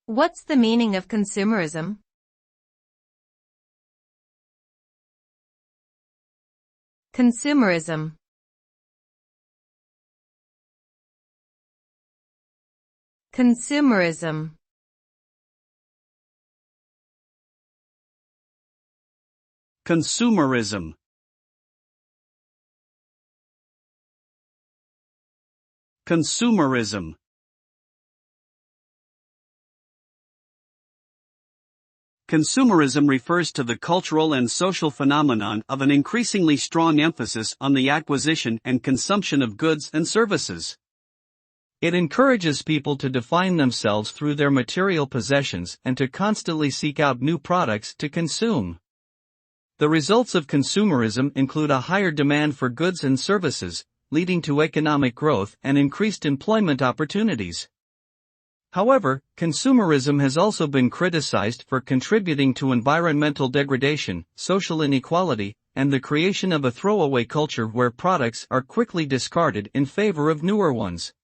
What's the meaning of consumerism? Consumerism. Consumerism. Consumerism. Consumerism. Consumerism refers to the cultural and social phenomenon of an increasingly strong emphasis on the acquisition and consumption of goods and services. It encourages people to define themselves through their material possessions and to constantly seek out new products to consume. The results of consumerism include a higher demand for goods and services, leading to economic growth and increased employment opportunities. However, consumerism has also been criticized for contributing to environmental degradation, social inequality, and the creation of a throwaway culture where products are quickly discarded in favor of newer ones.